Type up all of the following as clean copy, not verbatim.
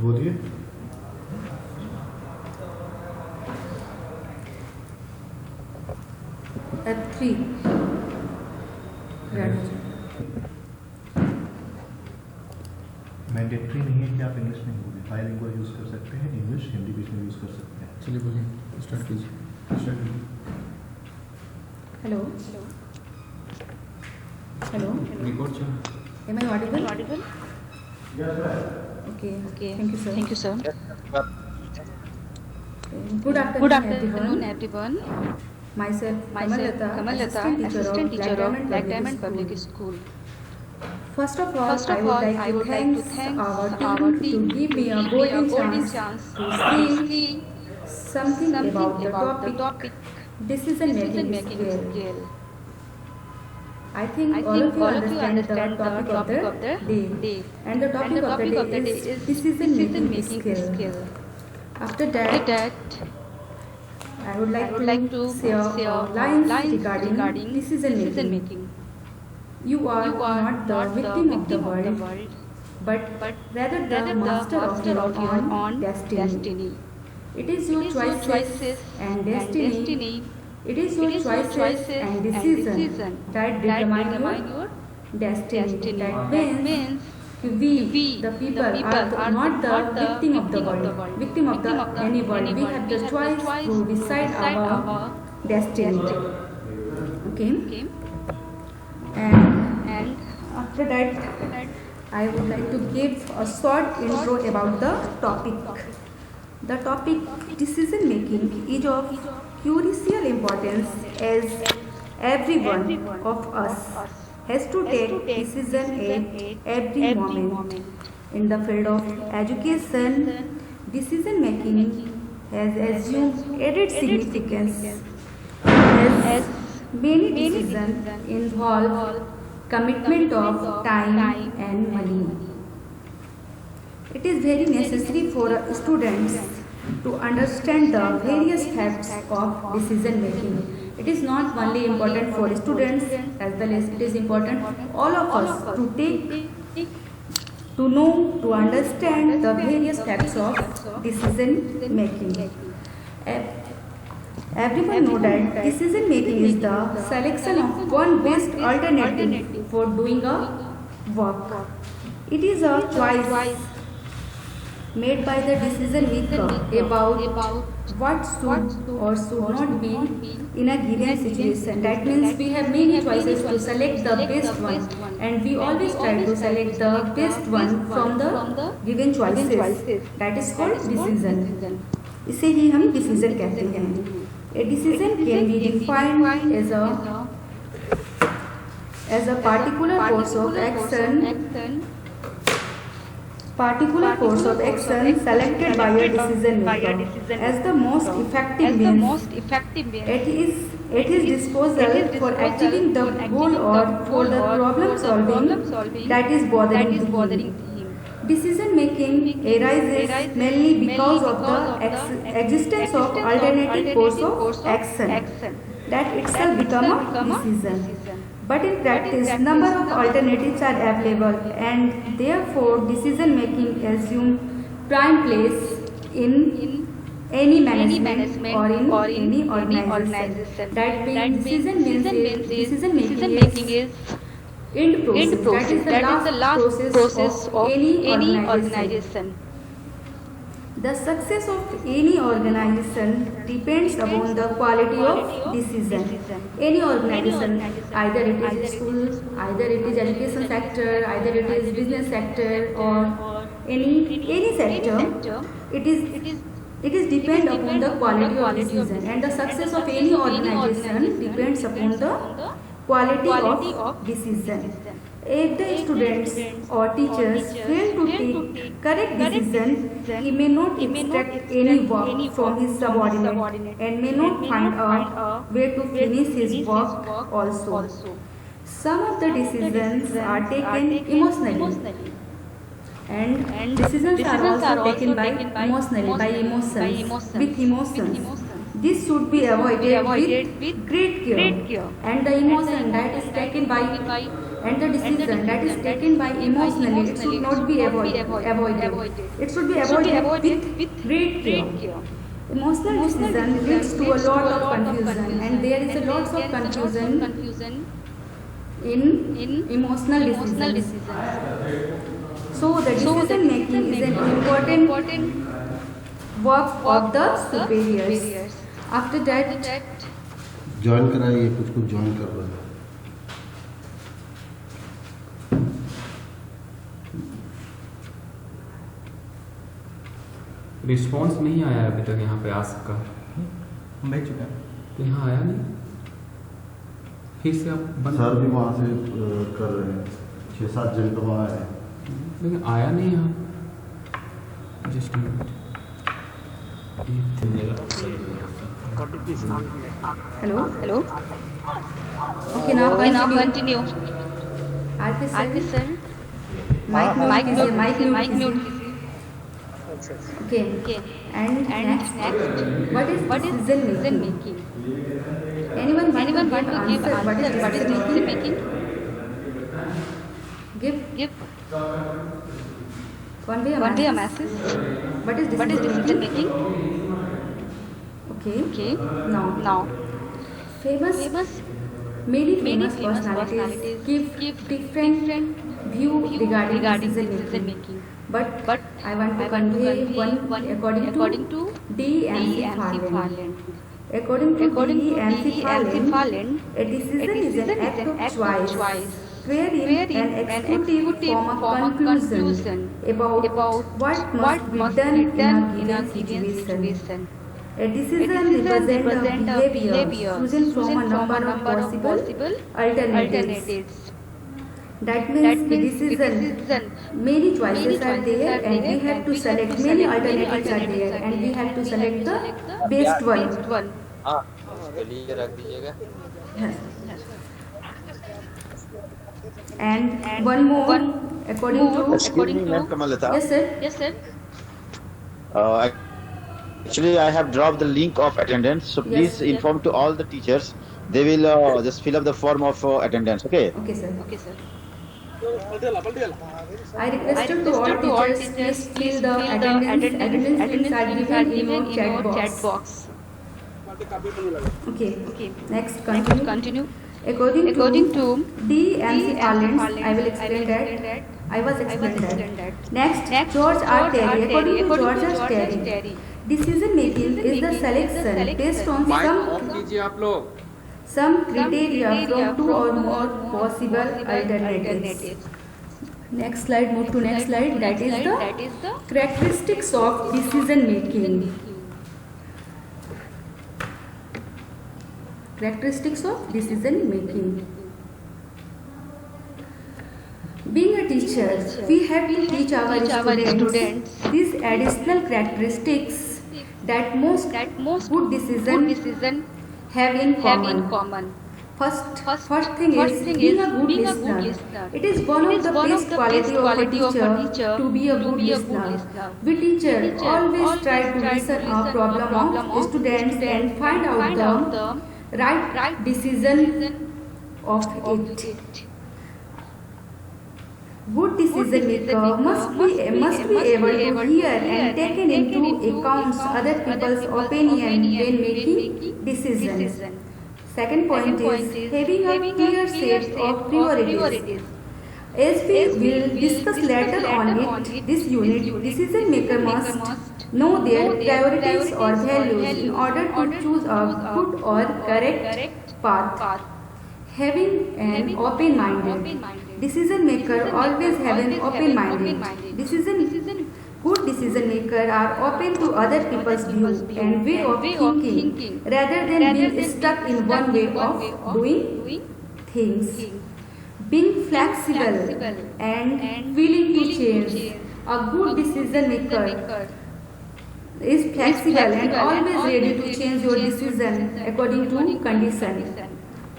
बोलिए। F3 mandatory नहीं है कि आप इंग्लिश में बोलिए, बाइलिंगुअल यूज़ कर सकते हैं, इंग्लिश हिंदी बीच में यूज़ कर सकते हैं। चलिए बोलिए, स्टार्ट कीजिए। Hello. Hello. रिकॉर्ड चल रहा है। Am I audible? Yes, sir. Okay. Okay. Thank you, sir. Thank you, sir. Good Good afternoon, afternoon, everyone. Myself, Myself, Kamalata, Kamalata, assistant teacher of Black Diamond Diamond Public School. First of all, First of all, I would like to thank our team to give me a golden chance to to see see something about the the topic topic decision decision making making skill. skill. I think all of you understand the understand topic of the day. And the And the topic of the day is decision making skill. After After that, that, I would I would like to share share lines lines regarding regarding decision decision making. making. You are You are not the victim of the world, but rather the rather the master of your own destiny. It is your It is your choices and destiny. It is your It is your choices and decision that determine your destiny. That means we, the people, are not the victim of the world, victim of the any world. We have the choice to decide our destiny. Okay. And after that, I would like to give a short intro about the topic. The topic decision making is of crucial importance as every one of us has to take decision at every moment. In the field of education, decision making has assumed added significance as many decisions involve commitment of time and money. It is very necessary for students to understand the various facts of decision making. It is not only important for students as well as it is important all of us to take, to know, to understand the various facts of decision making. Everyone knows that decision making is the selection of one best alternative for doing a work. It is a choice made by the decision maker about what should or should not be in a given situation. That means we have many choices to select the best one, and we always try to select the best one from the given choices. That is called decision. इसे ही हम decision कहते हैं. A decision can be defined as a particular course of action selected by a decision maker as the most effective means at his disposal for achieving the goal or for the problem solving that is bothering him. Decision making arises mainly because of the existence of alternative course of action that itself become a decision. But in practice, number of alternatives are available, and therefore decision making assumes prime place in any management or in any organization. That means decision making is end process. That is the last process of any organization. The success of any organization depends upon the quality of decision. Any organization, either it is school, either it is education sector, either it is business sector, or any sector, it is depend upon the quality of decision, and the success of any organization depends upon the quality of decision. If the students or teachers fail to take correct decision, he may not extract any work from his subordinate and may not find a way to finish his work also. Some of the decisions are taken emotionally, and decisions are also taken by emotions, with emotions. This should be avoided with great care, and the emotion that is taken by and the decision that is taken by emotionally, it should not be avoided. It should be avoided with great care. Emotional decision leads to a lot of confusion, and there is a lot of confusion in emotional decisions. So the decision making is an important work of the superiors. After that, join कराइए, कुछ join कर रहा है। Response नहीं आया अभी तक यहाँ पे आस्क का। भेज चुका है। तो यहाँ आया नहीं, फिर से आप बंद सर भी वहाँ से कर रहे हैं, 6-7 जन तो वहाँ है, लेकिन आया नहीं यहाँ। Just hello. Okay, now continue. RP sir. Mic mute. Okay. And next, what is decision making? Anyone want to give answer? What is decision making? Give. Convey a message. What is decision making? Okay. Now. Many famous personalities give different view regarding decision making. But I want to convey one according to D. M.C. Farland. According to D. M.C. Farland, a decision is an act of choice, wherein an executive form a conclusion about what must be done in a given situation. A decision represents a behavior chosen from a number of possible alternatives. That means the decision, many choices are there and we have to select, many alternatives are there and we have to select the best one. हाँ, लिए रख दीजिएगा। Yes. And one more, according to Kamalata. Yes sir. Actually, I have dropped the link of attendance, so please inform to all the teachers. They will just fill up the form of attendance. Okay. Okay sir. I requested to all teachers, please fill the attendance links are given in your chat box. Okay. Next, continue. According to D. M.C. Farland, I will explain that. I was explained that. Next, George R. Terry. According to George R. Terry, decision making is the selection based on some criteria from two or more possible alternatives. Next slide, move to next slide. That is the characteristics of decision making. Characteristics of decision making. Being a teacher, we have to teach our students these additional characteristics that most good decision have in common. First thing is being a good listener. It is one of the best qualities of a teacher to be a good listener. We teachers always try to listen a problem of students and find out the right decision of it. Good decision maker must be able to hear and take into account other people's opinion when making decisions. Second point is having a clear set of priorities. As we will discuss later on it, this unit, decision maker must know their priorities or values in order to choose a good or correct path. Having an open-minded. Decision maker always have an open-minded. Good decision maker are open to other people's views and way of thinking rather than being stuck in one way of doing things. Being flexible and willing to change. A good decision maker is flexible and always ready to change your decision according to condition.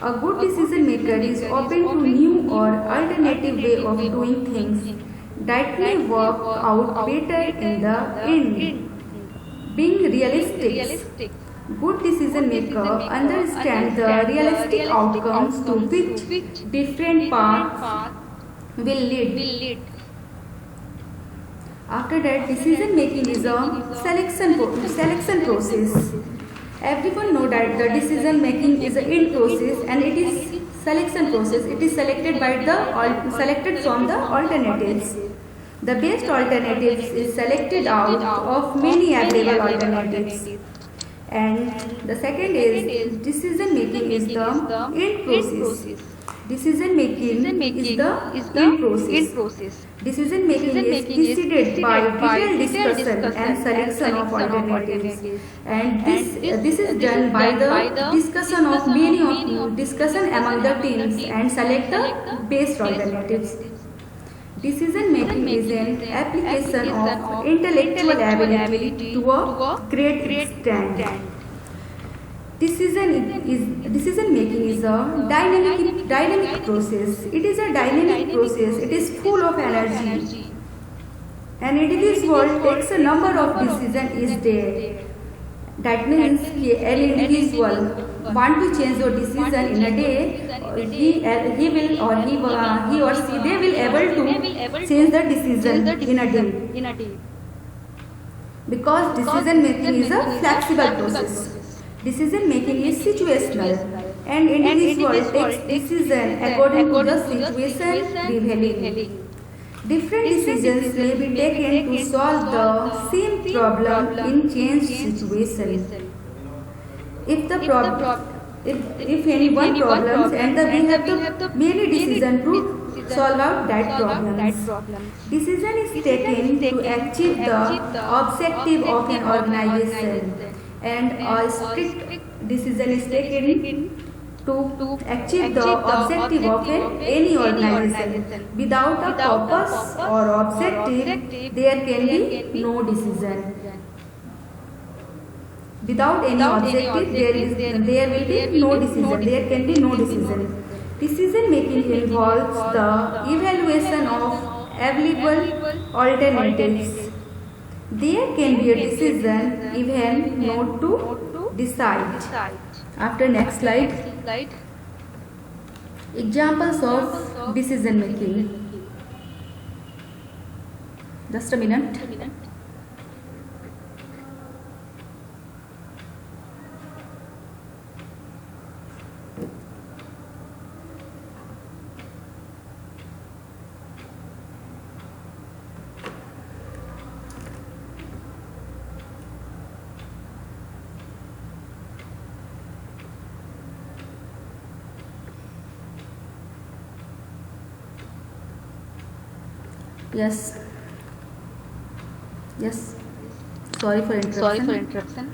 A good decision maker is open to new or alternative way of doing things that may work out better in the end. Being realistic. Good decision maker understand the realistic outcomes to which different paths will lead. After that, decision making is a selection process. Everyone know that the decision making is an in process and it is selection process. It is selected from the alternatives. The best alternatives is selected out of many available alternatives. And the second is decision making is the end process. Decision making is the end process. Decision making is preceded by detailed discussion and selection of alternatives. And this is done by the discussion among the teams and select the best alternatives. Decision making is an application of intellectual ability to a great extent. Decision making is a dynamic process. It is a dynamic process. It is full of energy. An individual takes a number of decisions each day. That means an individual want to change your decision in a day, he or she they will able to change the decision in a day. Because decision making is a flexible process. Decision making is situational and individual takes decision according to the situation prevailing. Different decisions may be taken to solve the same problem in changed situation. If any one problem and we have the many decisions to solve out that problem. Decision is taken to achieve the objective of an organization, and a strict decision is taken to achieve the objective of any organization. Without a purpose or objective, there can be no decision. Without any objective, there will be no decision. There can be no decision. Decision making involves the evaluation of available alternatives. There can be a decision even not to decide. After next slide. Examples of decision making. Just a minute. Yes. Sorry for interruption.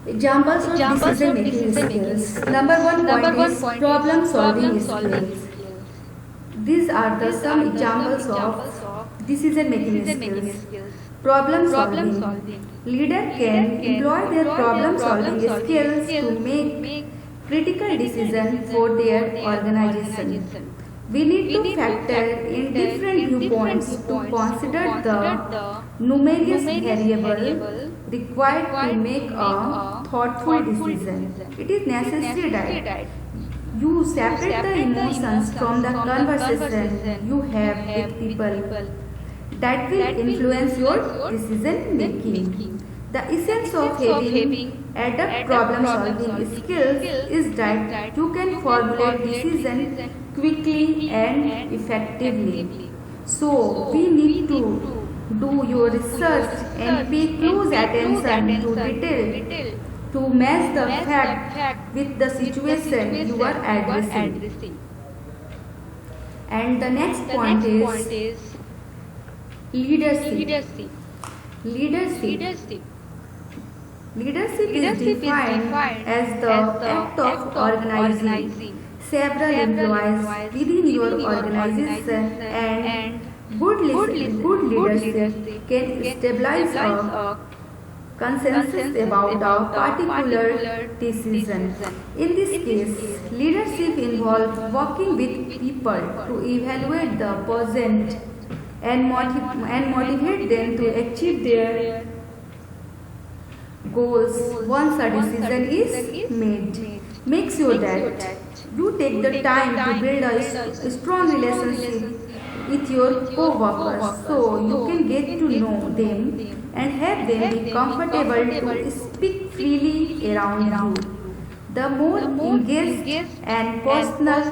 Examples of decision making skills. Number 1 point is problem solving skills. These are the some examples of decision making skills. Problem solving. Leader can employ their problem solving skills to make critical decisions for their organization. We need to factor in different viewpoints to consider the numerous variables required to make a thoughtful decision. It is necessary that you separate the emotions from the conversation you have with people that will influence your decision making. The essence of having adept problem solving skills is that you can formulate decisions quickly and effectively. So we need to do your research and pay close attention to detail to match the fact with the situation you are addressing. And the next point is leadership. Leadership is defined as the act of organizing several employees within your organization, and good leadership can establish a consensus about a particular decision. In this case, leadership involves working with people to evaluate the present and motivate them to achieve their goals once a decision is made. Make sure that you take the time to build a strong relationship with your co-workers so you can get to know them and have them be comfortable to speak freely around you. The more engaged and personal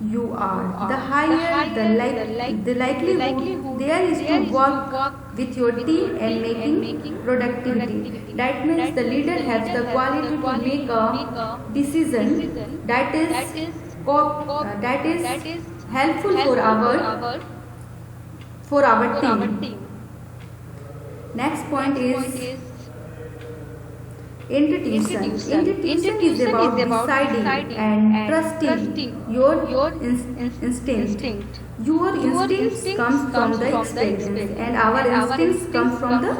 you are, the higher the likelihood there is to work with your team and making productivity. That means the leader has the quality to make a decision that is helpful for our team. Next point is intuition. Intuition is about deciding and trusting your instinct. Your instincts comes from the experience and our instincts come from the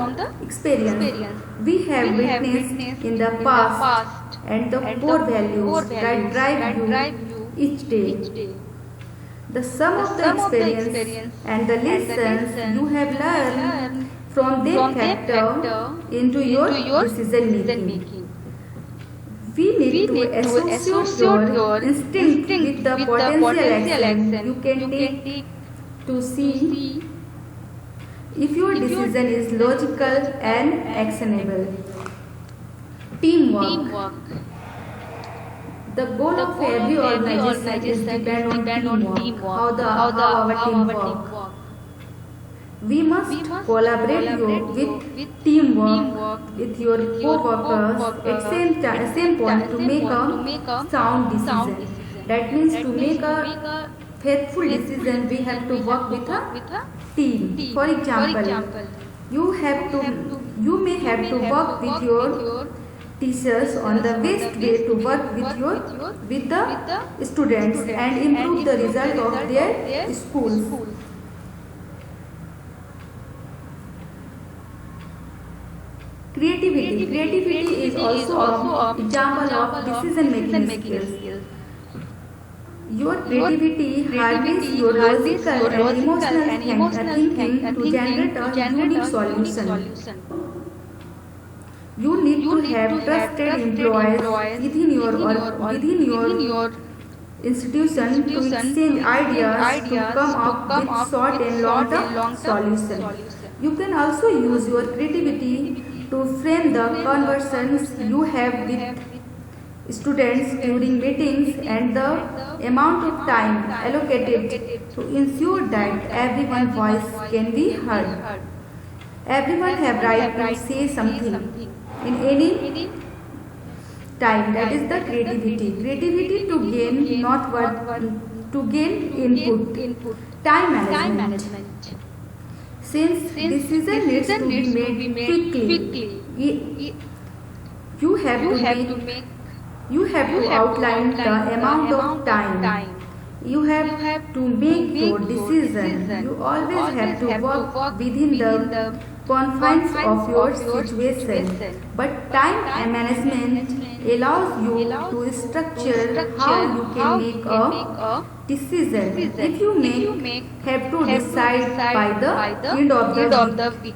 experience we have witnessed in the past and the core values that drive you each day. The sum of the experience and the lessons you have learned from them factor into your decision making. We need to associate your instinct with the potential action you can take to see if your decision is logical and actionable. Teamwork. The goal of every organization is depend on teamwork. How our team work. We must collaborate with teamwork with your co-workers at same point to make a sound decision. That means to make a faithful decision, we have to work with a team. For example, you may have to work with your teachers on the best way to work with the students and improve the result of their schools. Creativity is also an example of decision-making skills. Your creativity harnesses your logical and emotional thinking to generate a unique solution. You need to have trusted employees within your institution to exchange ideas to come up with short and long-term solutions. You can also use your creativity to frame the conversations you have with students during meetings and the amount of time allocated to ensure that everyone's voice can be heard. Everyone have right to say something in any time. That is the creativity. Creativity to gain input. Time management. Since decision needs to be made quickly, you have to outline the amount of time you have to make your decision. You always have to work within the confines of your situation. But time management allows you to structure how you can make a decision. If you have to decide by the end of the week,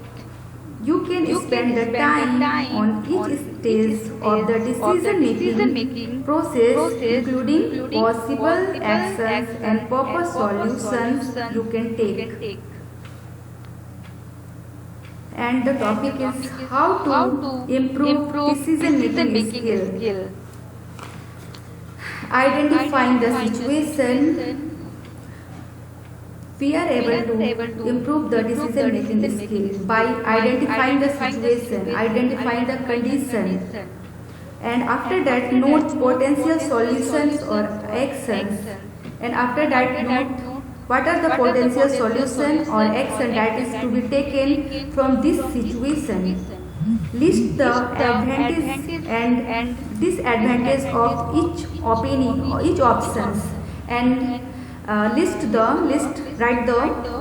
you can spend the time on each stage of the decision-making process, including possible actions and proper solutions you can take. And the topic is how to improve decision-making skill. Identifying the situation. We are able to improve the decision-making skill by identifying the situation, identifying the condition, and after that note potential solutions or actions, and after that note what are the potential solutions or action that is to be taken from this situation. List the advantages and disadvantages of each opinion or each options, and write the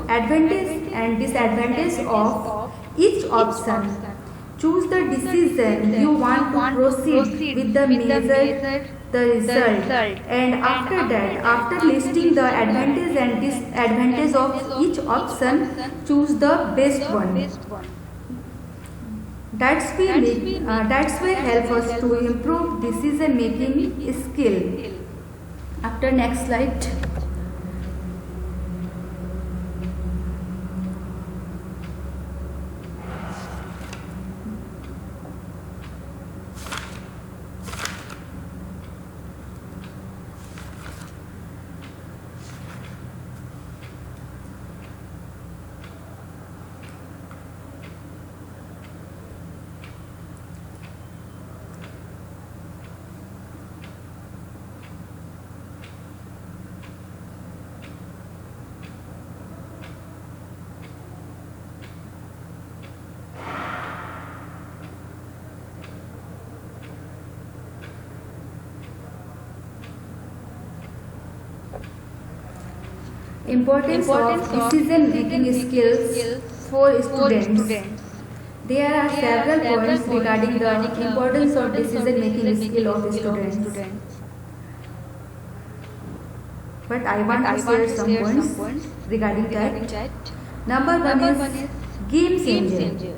advantage and disadvantage of each option. Choose the decision you want to proceed with the measure the result, and after that, after listing the advantage and disadvantage of each option, choose the best one. That's will help us to improve decision making skill. After next slide. Importance of decision making skills for students. There are several points regarding the importance of decision making skill of students. But I want to share some points regarding that. Number one is game changer.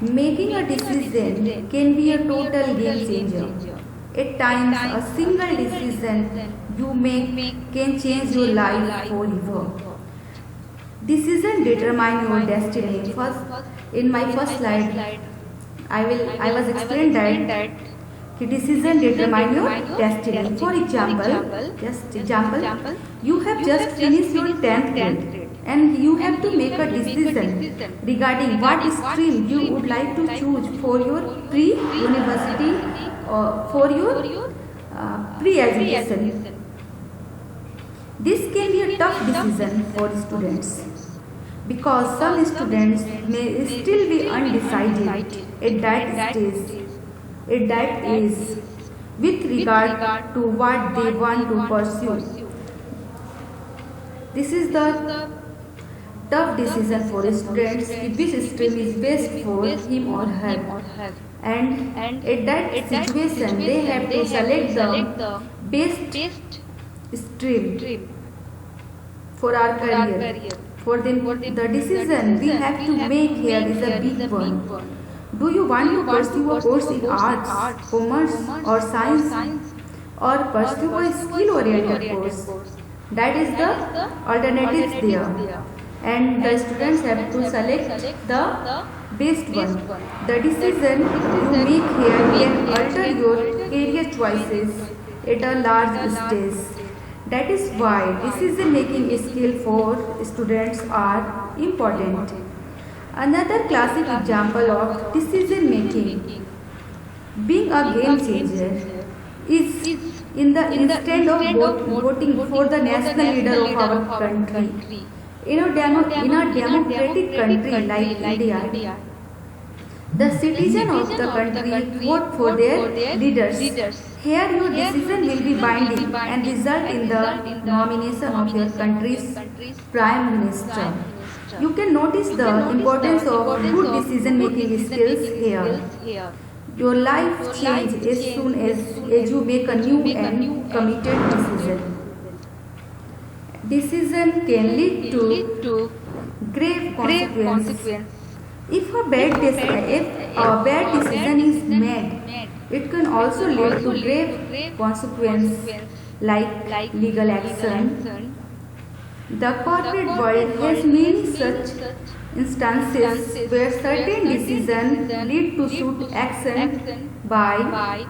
Making a decision can be a total game changer. At times, a single decision you make can change your life forever. Decision determine your destiny. First, in my first slide, I was explained that decision determine your destiny. For example, you have just finished your 10th grade and you have to make a decision regarding what stream you would like to choose for your pre-university or for your pre-education. This can be a tough decision for students because some students may still be undecided at that age with regard to what they want to pursue. This is the tough decision for students which stream is best for him or her. And at that situation they have to select the best stream for our career. For them, the decision we have to make here is a big one. Do you want to pursue a course in arts, commerce or science, or pursue a skill-oriented course? That is the alternatives there. And the students have to select the best one. The decision you make here can alter your career choices at a large stage. That is why decision making skills for students are important. Another classic example of decision making being a game changer is in the instant of voting for the national leader of our country. In a democratic country like India, the citizens of the country vote for their leaders. Here your decision will be binding and result in the nomination of your country's Prime Minister. You can notice the importance of good decision making skills here. Your life changes as soon as you make a new and committed decision. Decision can lead to grave consequences. If a bad decision is made, it can also lead to grave consequences like legal action. The corporate world has many such instances where certain decisions lead to suit action by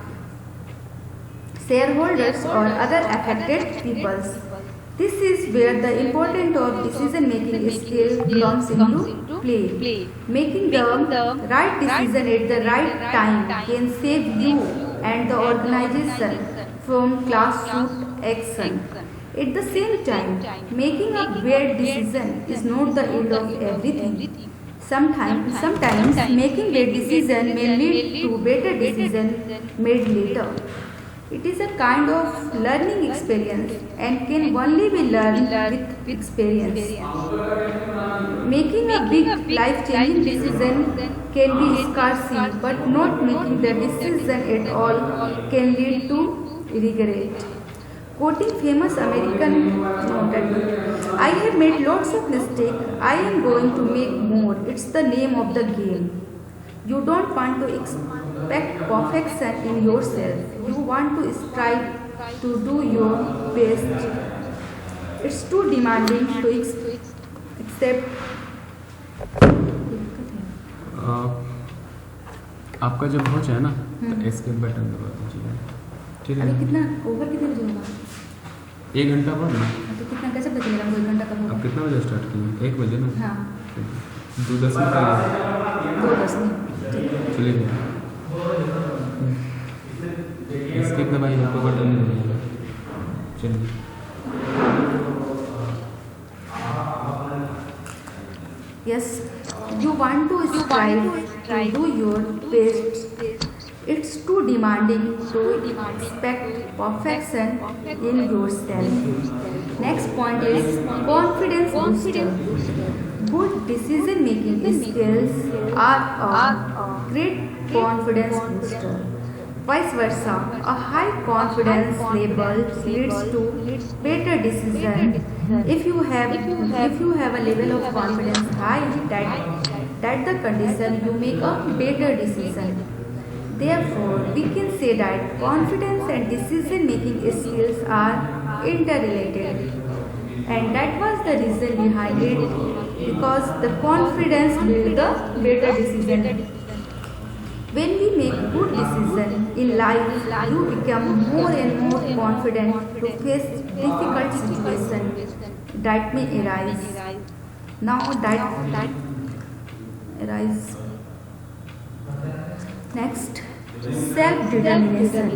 shareholders or other affected peoples. This is where the importance of decision making skill comes into play. Making the right decision at the right time can save you and the organization from class suit action. At the same time, making a bad decision is not the end of everything. Sometimes making bad decision may lead to better decision made later. It is a kind of learning experience and can only be learned with experience. Making a big life-changing decision can be scary, but not making the decision at all can lead to regret. Quoting famous American noted, I have made lots of mistakes. I am going to make more. It's the name of the game. You don't want to expect perfection in yourself. You want to strive to do your best. It's too demanding to accept. आपका जब हो जाए ना तो escape button दबा दीजिए, ठीक अभी है? कितना ओवर कितने बजे होगा? 1 घंटा बाद ना। तो कितना कैसे पता चलेगा 1 घंटा कब आप होगा? कितना बजे स्टार्ट किए? 1 बजे ना? हाँ 2:10 में करिए। 2:10 में। चलिए एस्केप दबाइए, आपको बटन नहीं दबाइएगा। चलिए Yes, you want to strive to do your best. It's too demanding to expect perfection in yourself. Next point is confidence booster. Good decision making skills are a great confidence booster. Vice versa, a high confidence level leads to better decision. If you have a level of confidence high, that the condition you make a better decision. Therefore, we can say that confidence and decision making skills are interrelated. And that was the reason behind it, because the confidence builds the better decision. When we make good decisions in life, you become more and more confident to face difficult situations that may arise. Now that arise. Next, self-determination.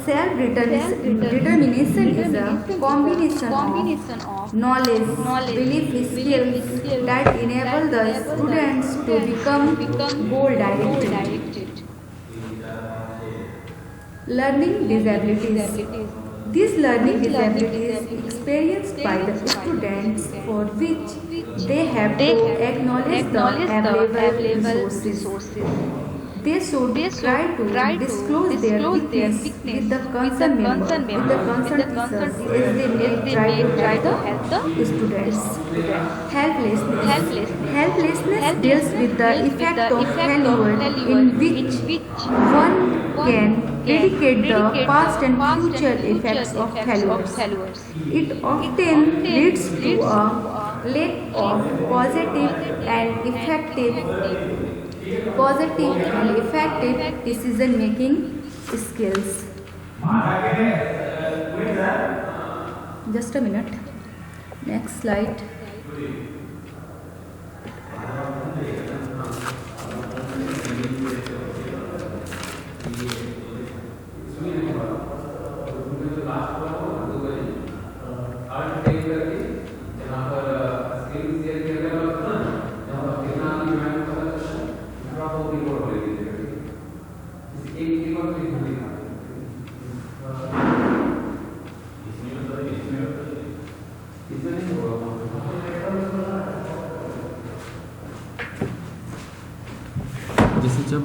Self-determination is a combination of knowledge, belief, skills that enable the students to become goal-directed. Learning disabilities. These learning disabilities experienced by the students for which they have to acknowledge the available resources. They should try to disclose their weakness with the concerned member, with the concerned teachers, as they may try to help the students. Helplessness deals with the effect of failure in which one can predicate the past and future effects of failures. It often leads to a lack of positive and effective decision making skills. Just a minute. Next slide. जैसे जब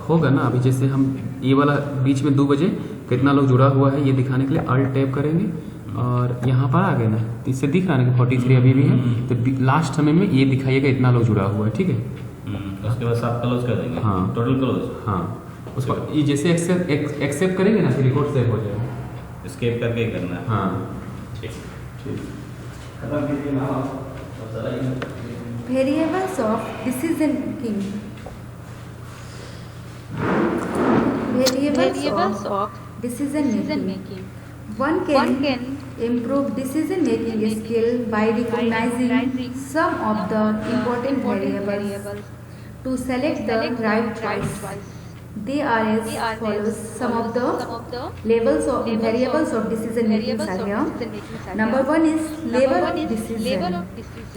होगा ना, अभी जैसे हम ये वाला बीच में 2 बजे कितना लोग जुड़ा हुआ है ये दिखाने के लिए अल्ट टैप करेंगे और यहाँ पर आ गए ना, तो इससे दिख रहा है ना कि 43 अभी भी है, तो लास्ट समय में ये दिखाइएगा इतना लोग जुड़ा हुआ है, ठीक है? उसके बाद सब क्लोज कर देंगे। हाँ टोटल क्लोज। हाँ उसको ये जैसे एक्सेप्ट करेंगे ना फिर रिकॉर्ड सेव हो जाएगा। स्केप करके ही करना है। हाँ ठीक। खत्म कीजिए ना आप। Variables of decision making. Variables of decision making. One can improve decision making skill by recognizing some of the important variables to select the right choice. They are as follows. Some of the levels of variables of decision making are here. Number 1 is level of decision.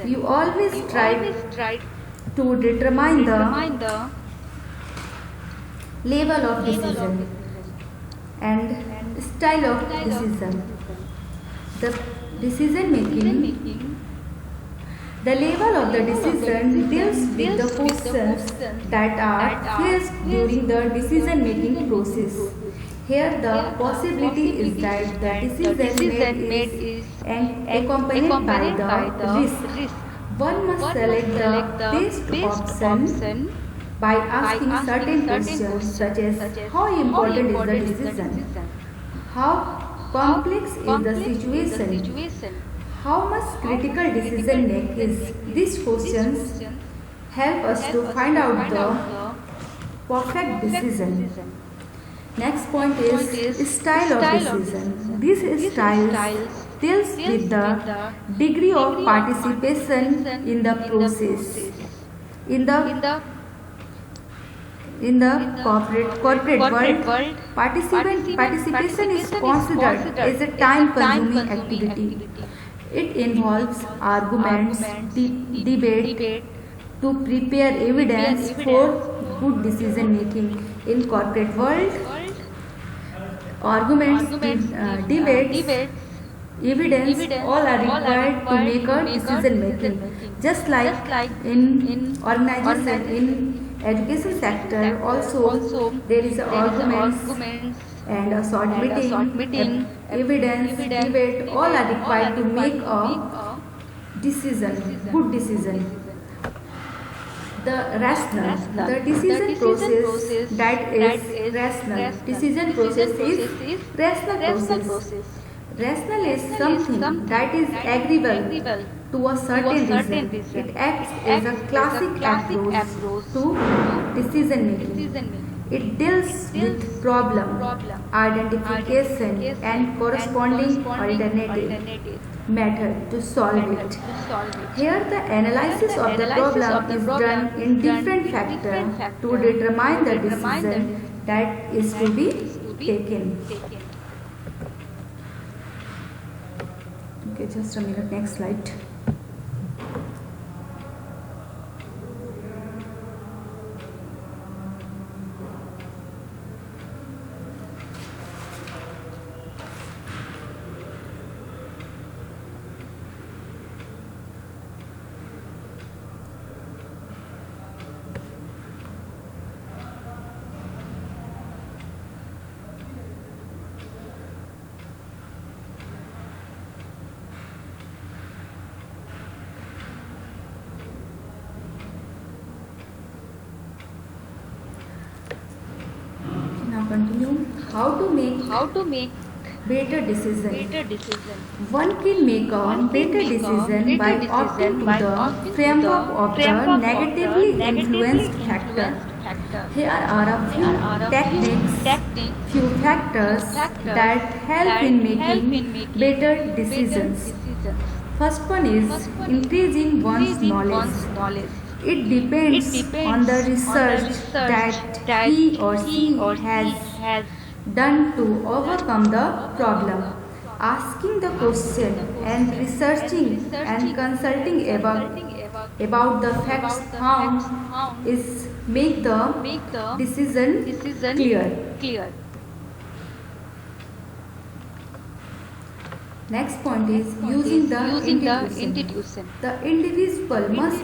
You always try to determine the level of decision and style of decision. The decision making. The level of the decision deals with the questions that are faced during the decision making process. Here the possibility is that the decision made is accompanied by the risk. One must select the best option by asking certain questions such as how important is the decision, how complex is the situation, how much critical decision make is. These questions help us to find out the perfect decision. Next point is style of decision. This style deals with the degree of participation in the process. In the corporate world, participation is considered as a time-consuming activity. It involves arguments, debate to prepare evidence for good decision making. In corporate world, arguments, debates, evidence, all are required to make a decision making. Just like in organization, in education sector, also there is arguments and a short meeting, evidence, debate, all are required to make a decision, good decision. The decision process that is rational. Decision process is rational process. Rational is something that is agreeable to a certain reason. It acts as a classic approach to decision making. It deals with problem, identification and corresponding alternative method to solve it. Here the analysis of the problem is done in different factors to determine the decision that is to be taken. Okay, just a minute, next slide. Continue. How to make better decision. One can make a better decision by opting to the framework of the negatively influenced factor. Here are a few techniques, few factors that help in making better decisions. First one is increasing one's knowledge. It depends on the research that he or she has done to overcome the problem. Asking the question and researching and consulting about the facts found is make the decision clear. Next point is using the intuition. The individual must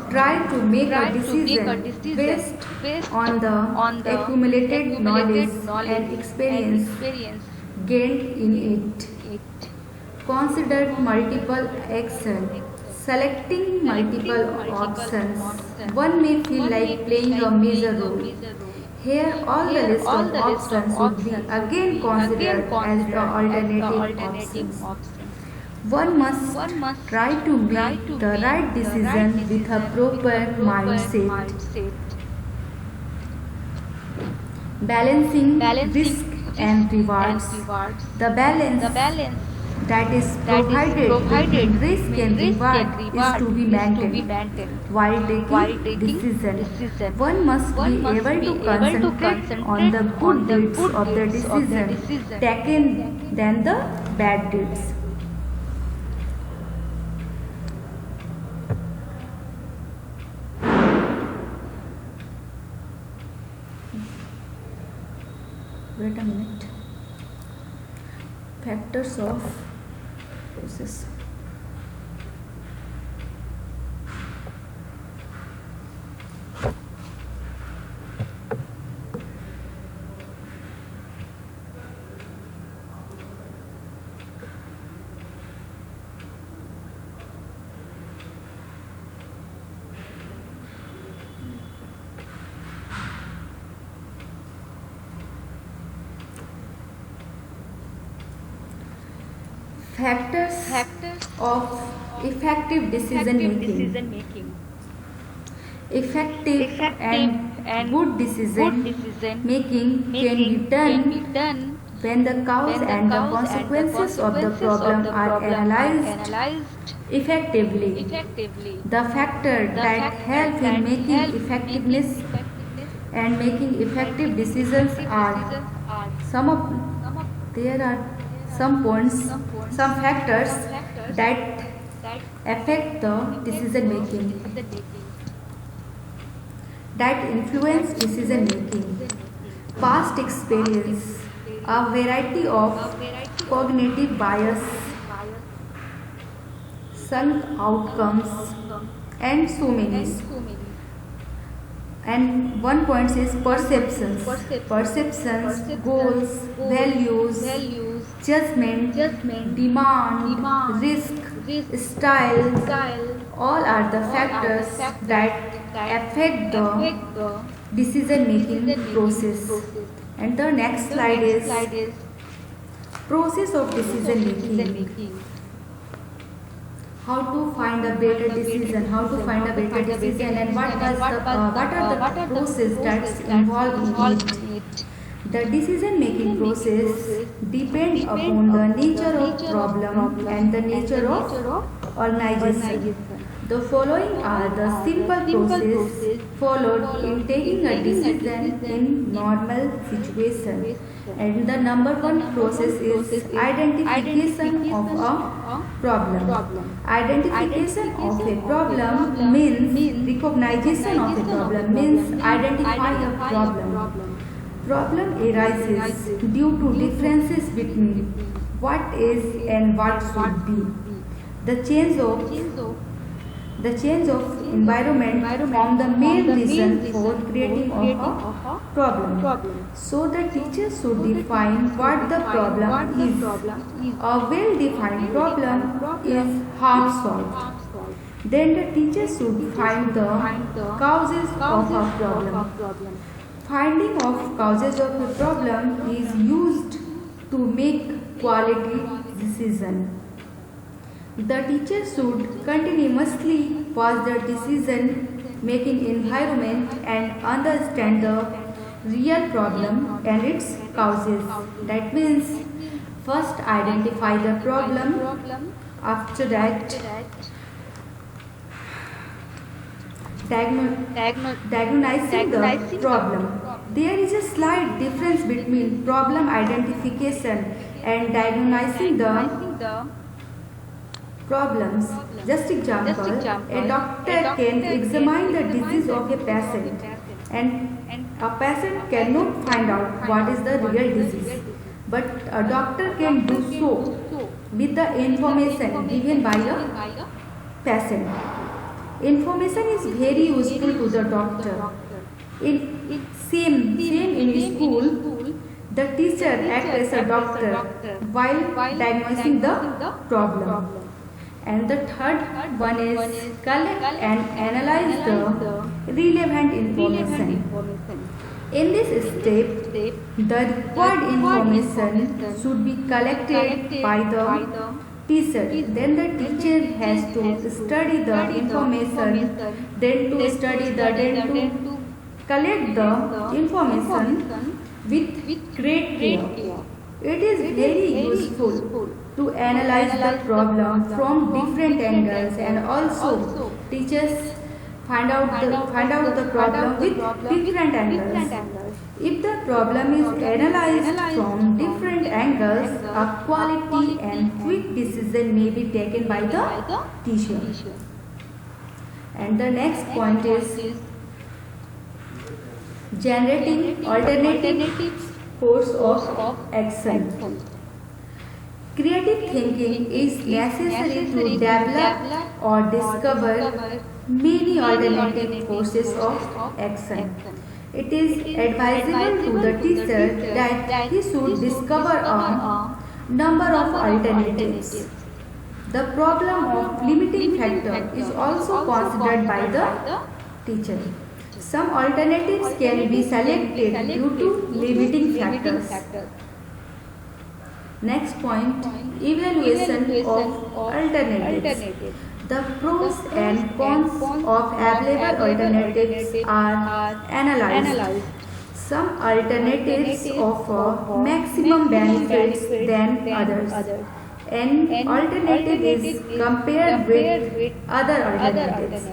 try to make a decision based on the accumulated knowledge and experience gained in it. Consider multiple actions. Selecting multiple options, one may feel like playing a major role. Here, all the list of options would be again considered as the alternative options. One must try to make the right decision with a proper mindset. Balancing risk and rewards. The balance that is provided between risk and reward is to be maintained while taking decision. One must be able to concentrate on the good deeds of the decision taken than the bad deeds. Wait a minute. Factors of process. Factors of effective decision making. Effective and good decision making can be done when the cause and the consequences of the problem are analyzed effectively. The factors that help in making effectiveness and making effective decisions are there are some points, some factors that affect the decision making, that influence decision making. Past experience, a variety of cognitive bias, sunk outcomes, and so many. And one point is perceptions, goals, values, judgment, demand, risk, style, all are the factors that affect the decision making process. And the next slide is process of decision making. How to find a better decision, and what are the process that's involved in it. The decision making process depends upon the nature of problem and the nature of organization. The following are the simple process followed in taking a decision in normal situation. And the number one process is identification of a problem. Identification of a problem means recognition of a problem, means identify a problem. Problem arises due to differences between what is and what should be. The change of environment form the main reason for creating of a problem. So the teacher should define what the problem is. A well-defined problem is half solved. Then the teacher should find the causes of a problem. Finding of causes of a problem is used to make quality decision. The teacher should continuously watch the decision making environment and understand the real problem and its causes. That means first identify the problem, after that diagnosing the problem. There is a slight difference between problem identification and diagnosing the problems. Just example, a doctor can examine the disease of a patient and a patient cannot find out what is the real disease. But a doctor can do so with the information given by a patient. Information is very useful to the doctor. Same in school, the teacher acts as a doctor while diagnosing the problem. And the third one is collect and analyze the relevant information. In this step, the required information should be collected by the teacher. Then the teacher has to study the information, then to collect the information with great care. It is very useful to analyze the problem from different angles, and also teachers find out the problem with different angles. If the problem is analyzed from different angles, a quality and quick decision may be taken by the teacher. And the next point is generating alternative course of action. Creative thinking is necessary to develop or discover many alternative courses of action. It is advisable to the teacher that he should discover a number of alternatives. The problem of limiting factor is also considered by the teacher. Some alternatives can be selected due to limiting factors. Next point, evaluation of alternatives. The pros and cons of available alternatives are analyzed. Some alternatives offer maximum benefits than others. An alternative is compared with other alternatives.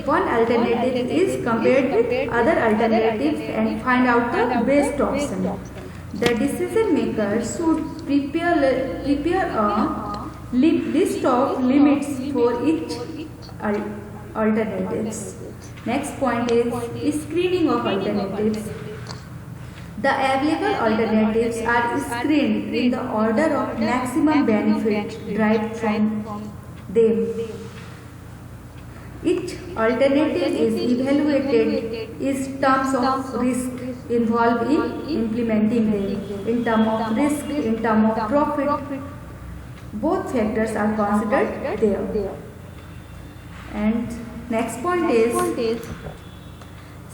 One alternative is compared with other alternatives and find out the best option. The decision maker should prepare a list of limits for each alternatives. Next point is screening of alternatives. The available alternatives are screened in the order of maximum benefit derived from them. Each alternative is evaluated in terms of risk involved in implementing them, in terms of risk, in terms of profit. Both factors are considered there. And next point is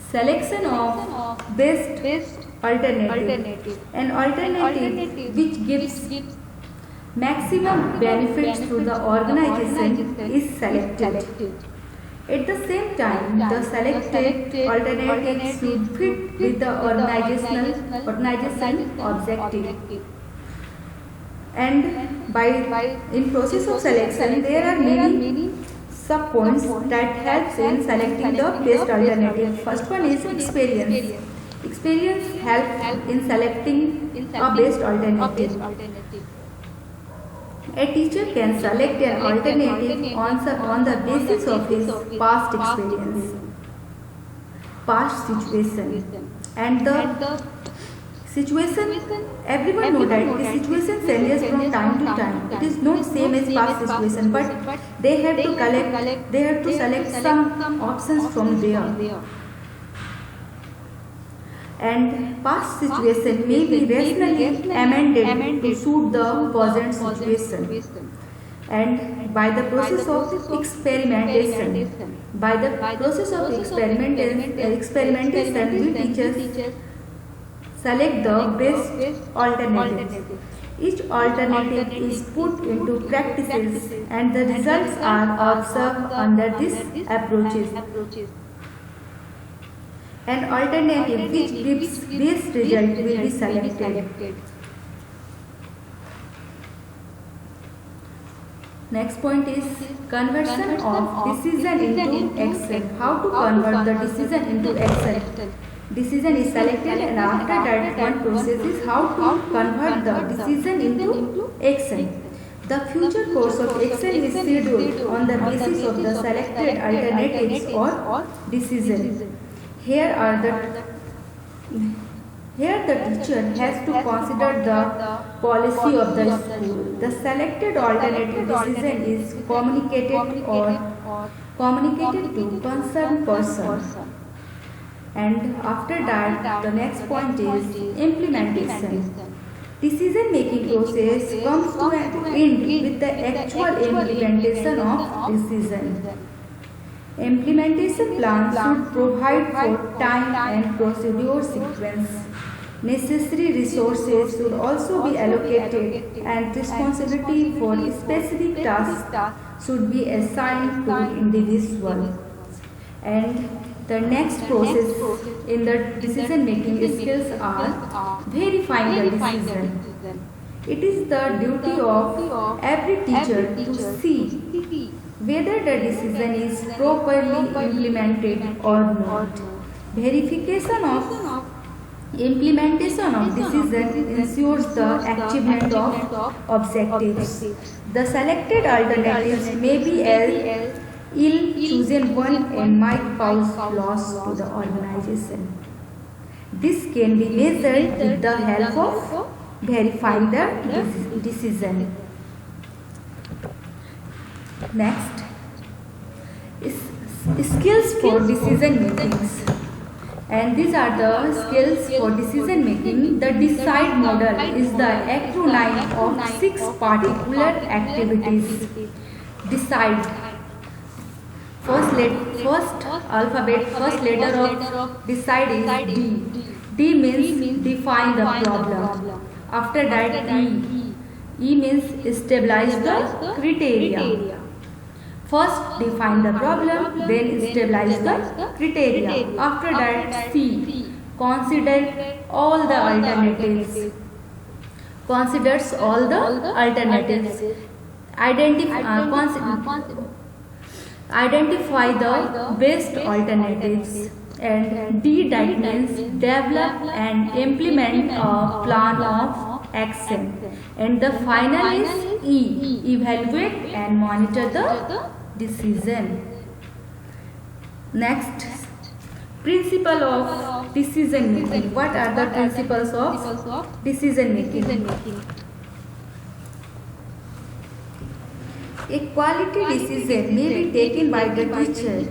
selection of best alternative. An alternative which gives maximum benefits to the organization is selected. At the same time, the selected alternative should fit with the organization objective. And in process of selection, there are many sub-points that helps in selecting the best alternative. First one is experience. Experience helps in selecting a best alternative. A teacher can select an alternative on the basis of his past experience, past situation, and the situation. Everyone knows that the situation changes from time to time. It is not same as past situation, but they have to select some options from there. And past situation may be rationally amended to suit the present situation. And by the process of experimentation, we teachers select the best alternative. Each alternative is put into practices and the results are observed under these approaches. An alternative which gives best result will be selected. Next point is conversion of decision into action. How to convert the decision into action? Decision is selected and after that one process is how to convert the decision into action. The future course of action is scheduled on the basis of the selected alternatives or decision. Here the teacher has to consider the policy of the school. The selected alternative decision is communicated to concerned person. And after that, the next point is implementation. Decision making process comes to an end with the actual implementation of decision. Implementation plan should provide for time and procedure sequence. Necessary resources should also be allocated and responsibility for specific tasks should be assigned to individual. And the next process in the decision making skills are verifying the decision. It is the duty of every teacher to see whether the decision is properly implemented or not. Verification of implementation of decision ensures the achievement of objectives. The selected alternatives may be as ill-chosen one and might cause loss to the organization. This can be measured with the help of verifying the decision. Next is skills for decision makings. And these are the skills for decision making. The DECIDE model is the acronym of 6 particular activities. DECIDE. First letter of DECIDE is D. D means define the problem. After that, E. E means stabilize the criteria. First define the problem, then stabilize the criteria. After that, C. Consider all the alternatives. Considers all the alternatives. Identify the best alternatives. And D, that means develop and implement a plan of action. And the final is E, evaluate and monitor the decision. Next, principle of decision making. What are the principles of decision making? A quality decision may be taken by the teacher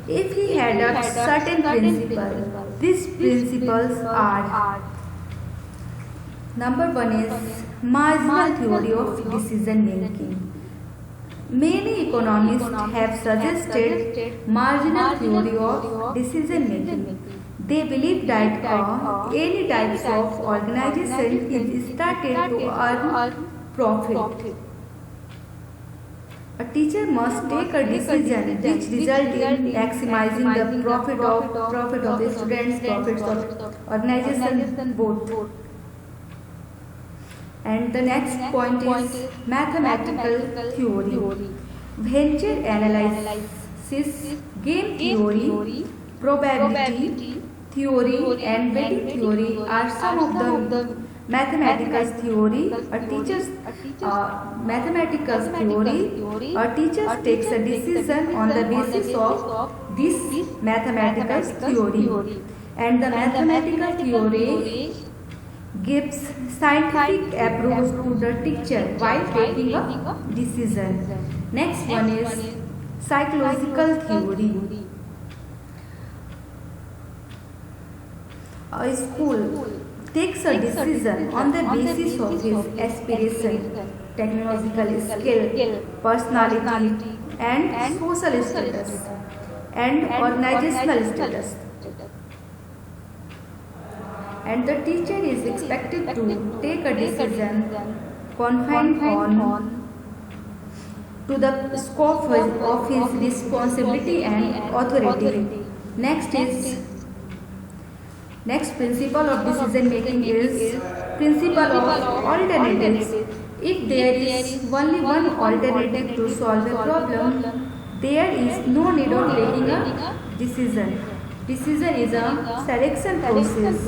if he had a certain principle. These principles are: number one is marginal theory of decision making. Many economists have suggested marginal theory of decision making. They believe that any types of organization is started to earn profit. A teacher must take a decision which result in maximizing the profit of the students, profits of organization, both. And the next point is mathematical theory. Venture analysis, game theory, probability theory and betting theory are some of the mathematical theory. A teacher takes a decision on the basis of this mathematical theory, and the mathematical theory gives scientific approach to the teacher while taking a decision. Next one is psychological theory. A school takes a decision on the basis of his aspiration, technological skill, personality, and social status, and organizational status. And the teacher is expected to take a decision confined to the scope of his responsibility and authority. Next principle of decision making is principle of alternatives. If there is only one alternative to solve a problem, there is no need of taking a decision. Decision is a selection process.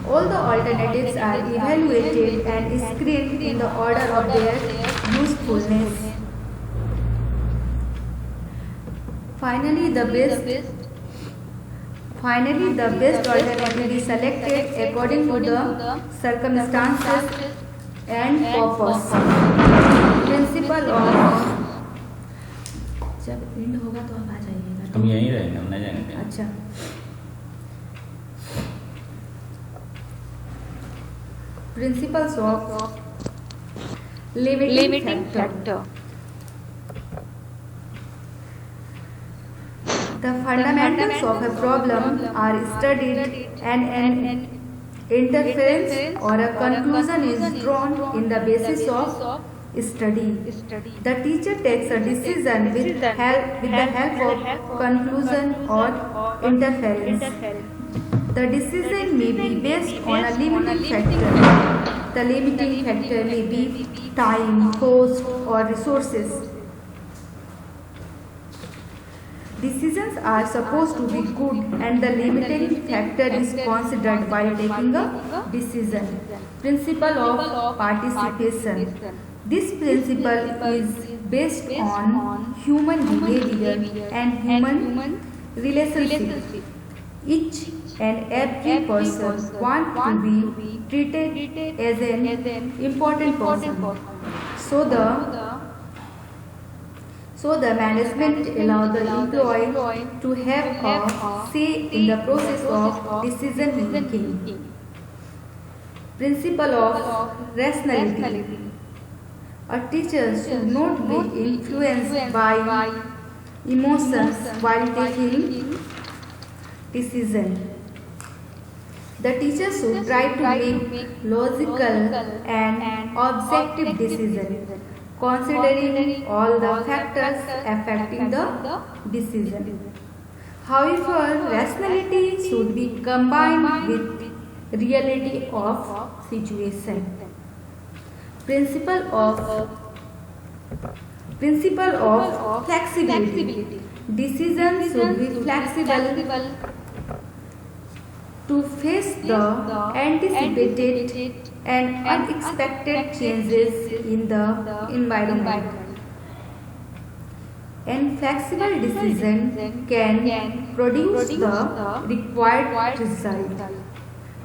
All the alternatives are evaluated and screened in the order of their usefulness. Finally, the best alternative is selected according to the circumstances and purpose. Principle of जब and होगा तो आप आ जाइएगा। हम यहीं रहेंगे, हम नहीं जाएंगे। अच्छा, principles of limiting factor. The fundamentals of a problem are studied and an interference or a conclusion is drawn in the basis of study. The teacher takes a decision with the help of conclusion or interference. The decision may be based on a limiting factor. The limiting factor may be time, cost, or resources. Decisions are supposed to be good, and the limiting factor is considered while taking a decision. Principle of participation. This principle is based on human behavior and human relationship. Each and every person wants to be treated as an important person. So the management allows the employee to have a say in the process of decision making. Principle of rationality. A teacher should not be influenced by emotions while taking decision. The teacher should try to make logical and objective decisions, considering all the factors affecting the decision. However, rationality should be combined with reality of situation. Principle of flexibility. Decisions should be flexible to face the anticipated and unexpected changes in the environment. And flexible decision can produce the required result.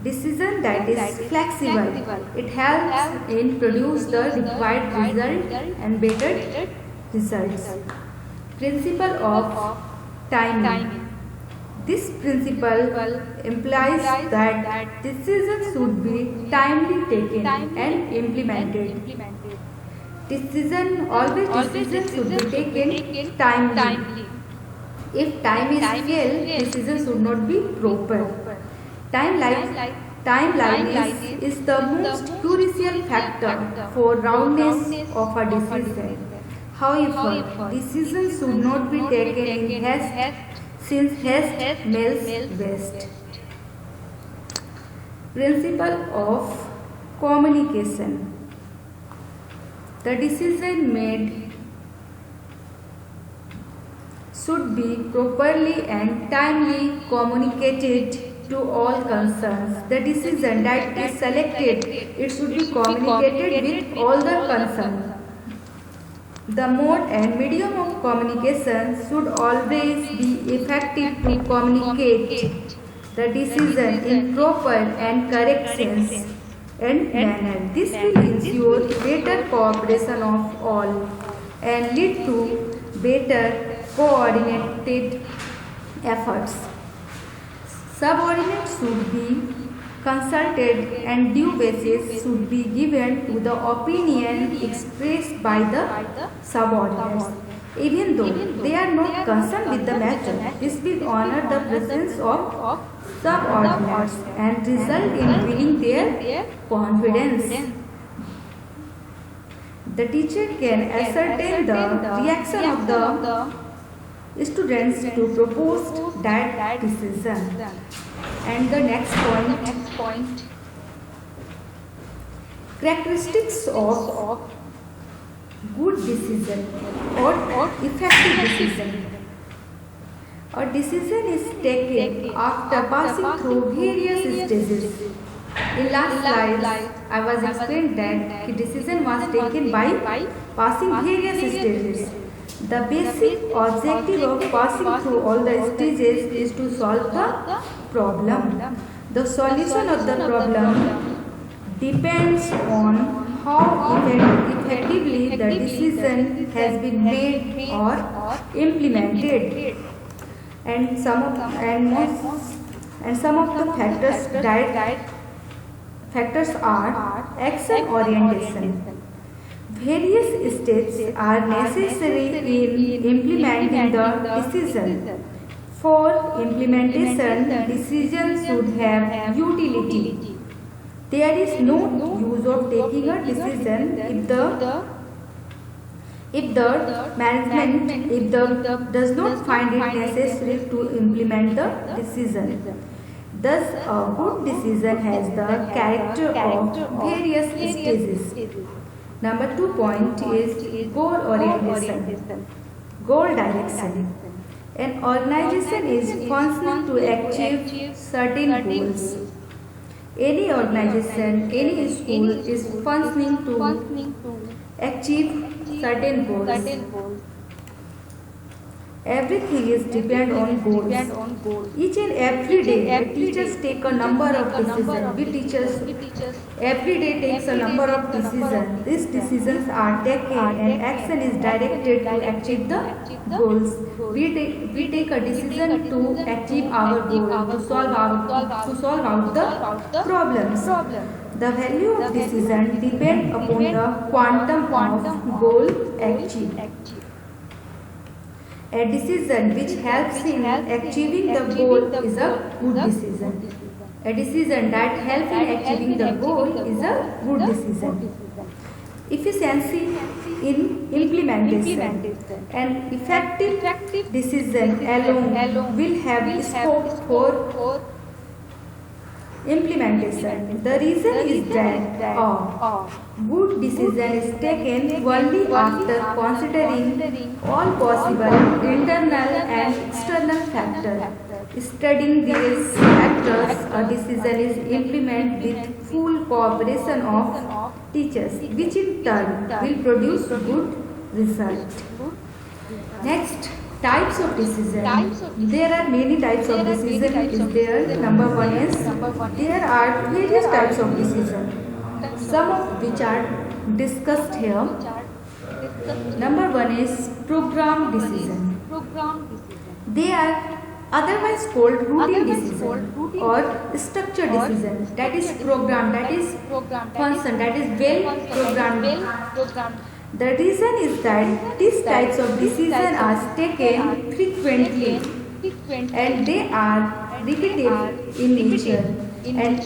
Decision that is flexible, it helps in produce the required result and better results. Principle of timing. This principle implies that decisions should be timely taken and implemented. Decisions should be taken timely. If time is failed, decision should not be proper. Timeline is the most crucial factor for roundness of a decision. However, decisions should not be taken in haste, since haste melts waste. Principle of communication. The decision made should be properly and timely communicated to all concerned. The decision that is selected, it should be communicated with all the concerned. The mode and medium of communication should always be effective to communicate the decision in proper and correct sense and manner. This will ensure better cooperation of all and lead to better coordinated efforts. Subordinates should be consulted and due basis should be given to the opinion expressed by the subordinates. Even though they are not concerned with the matter, this will honor the presence of subordinates and result in winning their confidence. The teacher can ascertain the reaction of the students to propose that decision. And the next point, characteristics of good decision or effective decision. A decision is taken after passing through various stages. In last slide, I was explained that the decision was taken by passing various stages. The basic objective of passing through all the stages is to solve the problem. The solution of the problem depends on how effectively the decision has been made or implemented. And some of the factors are action orientation. Various steps are necessary in implementing the decision. For implementation, decisions should have utility. There is no use of taking a decision if the management does not find it necessary to implement the decision. Thus, a good decision has the character of various stages. Number 2 point is goal orientation, goal direction. An organization is functioning to achieve certain goals. Any organization, any school is functioning to achieve certain goals. Everything is depend on goals. Each and every day, teachers take a number of decisions. We teachers every day takes a number of decisions. These decisions are taken and action is directed to achieve the goals. We take a decision to achieve our goal, to solve out the problems. The value of decision depends upon the quantum of goal achieved. A decision which helps in achieving the goal is a good decision. A decision that helps in achieving the goal is a good decision. Efficiency in implementation. An effective decision alone will have scope for implementation. The reason is that a good decision is taken only after considering all possible internal and external factors. Studying these factors, a decision is implemented with full cooperation of teachers, which in turn will produce good result. Next, types of decision. There are many types of decision. Is there? Number one is there are various types of decision, some of which are discussed here. Number one is program decision. They are otherwise called routine decision or structure decision. That is program, that is function, that is well programmed. The reason is that these types of decisions are taken frequently and they are repetitive in nature, and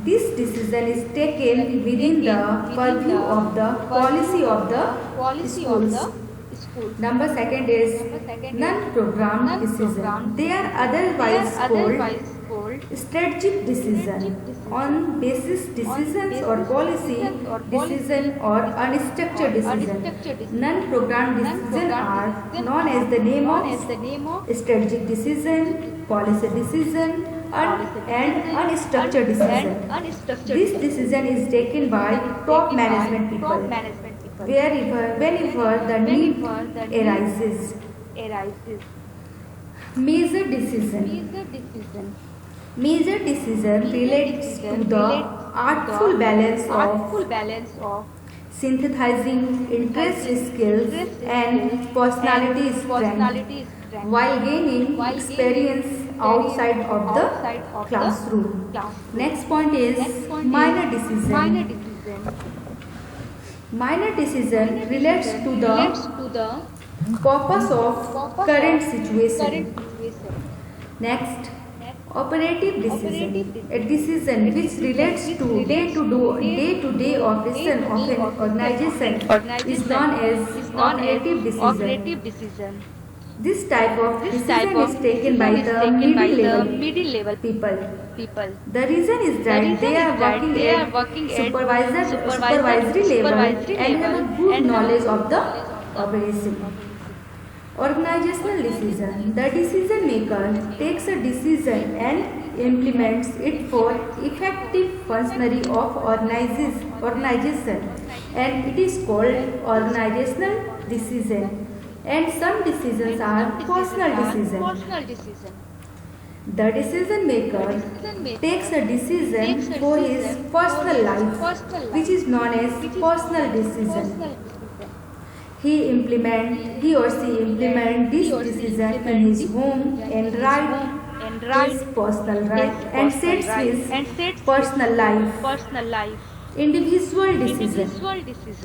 this decision is taken within the purview of the policy of the schools. Number second is non-programmed decision. They are otherwise called strategic decision on basis decisions or policy decision or unstructured decision. Non-programmed decision are known as the name of strategic decision, policy decision, and unstructured decision. This decision is taken by top management people whenever the need arises. Major decision. Major decision relates to the artful balance of synthesizing interest, skills, and personality strength while gaining experience outside of the classroom. Next point is minor decision. Minor decision relates to the purpose of current situation. Next, operative decision. A decision which relates to day-to-day operation of an organization is known as operative decision. This type of decision is taken by the middle level people. The reason is that they are working at supervisory level and have a good knowledge of the operation. Organizational decision. The decision maker takes a decision and implements it for effective functioning of organization, and it is called organizational decision. And some decisions are personal decision. The decision maker takes a decision for his personal life, which is known as personal decision. He or she implement this decision in his home and write his personal right and sets his personal life. Individual decision.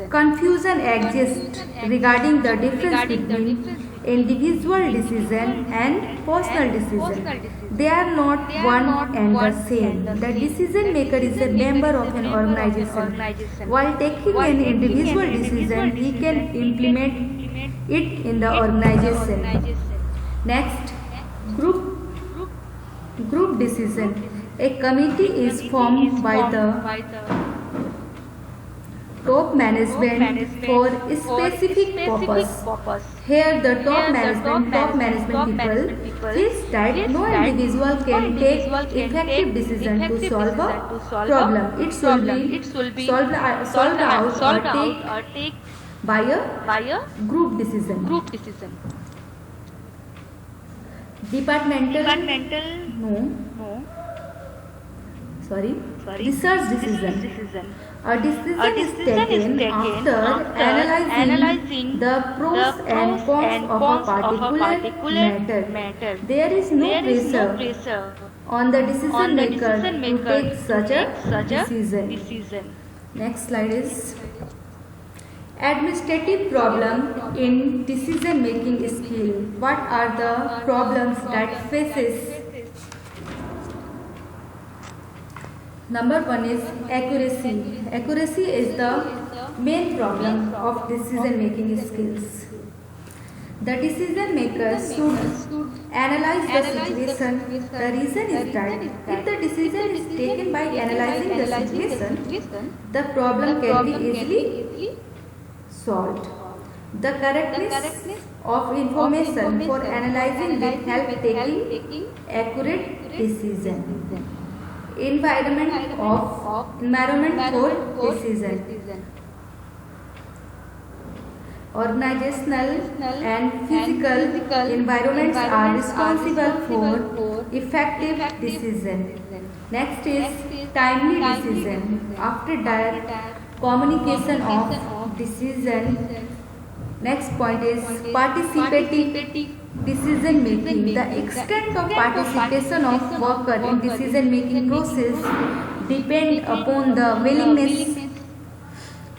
Confusion exists regarding the difference between individual decision and personal decision. They are not one and the same. The decision maker is a member of an organization. While taking an individual decision, he can implement it in the organization. Next, group decision. A committee is formed by the top management for a specific purpose. Here the top management people feels that no individual can take effective decision to solve a problem. It should be solved out or take by a group decision. Research decision. A decision is taken after analyzing the pros and cons of a particular matter. There is no pressure on the decision maker to take such a decision. Next slide is administrative problem in decision making skill. What are the problems that faces Number 1 is accuracy. Accuracy is the main problem of decision making skills. The decision maker should analyze the situation. The reason is that if the decision is taken by analyzing the situation, the problem can be easily solved. The correctness of information for analyzing will help taking accurate decision. Environment for decision. Organizational and physical environments are responsible for effective decision. Next is timely decision. After that, communication of decision. Next point is participating decision making. The extent of participation of worker in decision making process depend upon the willingness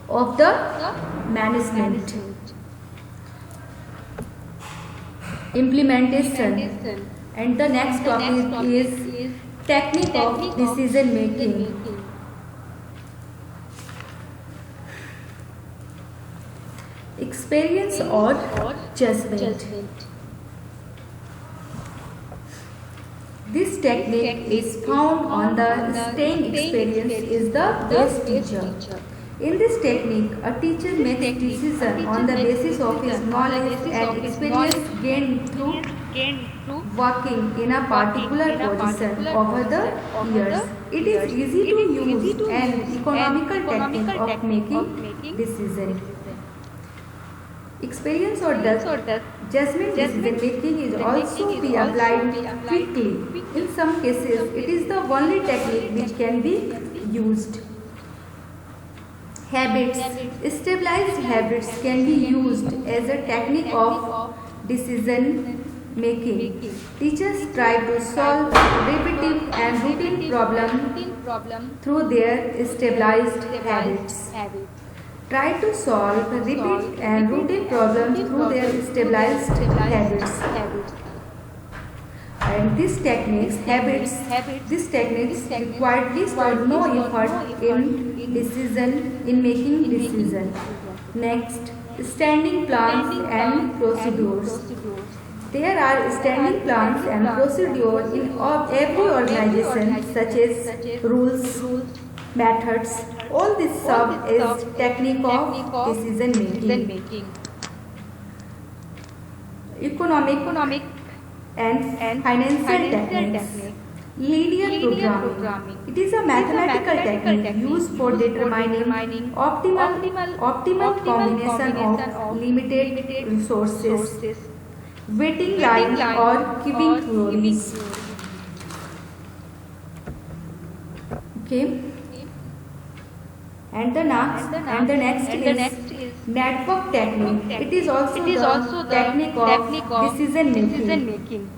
of the management. Implementation. And the next topic is technique of decision making. Experience or judgment. This technique is found on the staying experience is the best teacher. In this technique, a teacher makes decision on the basis of his knowledge and experience gained through working in a particular position over the years. It is easy to use and economical technique of making decision. Experience or judgment decision making is also be applied quickly. In some cases, it is the only technique which can be used. Habits. Stabilized habits can be used as a technique of decision making. Teachers try to solve repetitive and routine problems through their stabilized habits. Try to solve repeat and routine problems through their stabilized habits. And these techniques require least or no effort in making decision. Next, standing plans and procedures. There are standing plans and procedures in every organization, such as rules, methods. All this serve as technique of decision making. Economic and financial techniques. Linear programming. It is a mathematical technique used for determining optimal combination of limited resources, waiting lines or keeping theories. Okay. And the next is network technique. It is also the technique of decision making.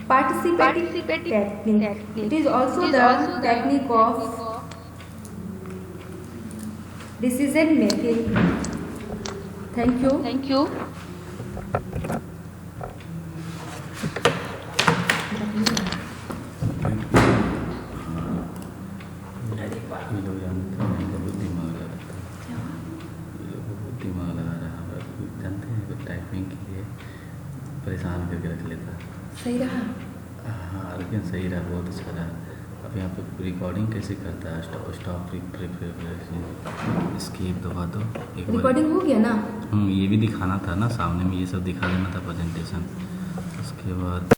Participating technique. It is also the technique of decision making. Thank you. ये लोग जानते हैं इनको बहुत दिमाग लगाता है, ये लोग को बहुत दिमाग लगा रहा है, जानते हैं कि टाइपिंग के लिए परेशान करके रख लेता है। सही रहा। हाँ लेकिन सही रहा, बहुत अच्छा रहा। अब यहाँ पे रिकॉर्डिंग कैसे करता है, स्टॉप स्किप दबा दो। रिकॉर्डिंग हो गया ना? ये भी दिखाना था ना, सामने में ये सब दिखा देना था प्रेजेंटेशन। उसके बाद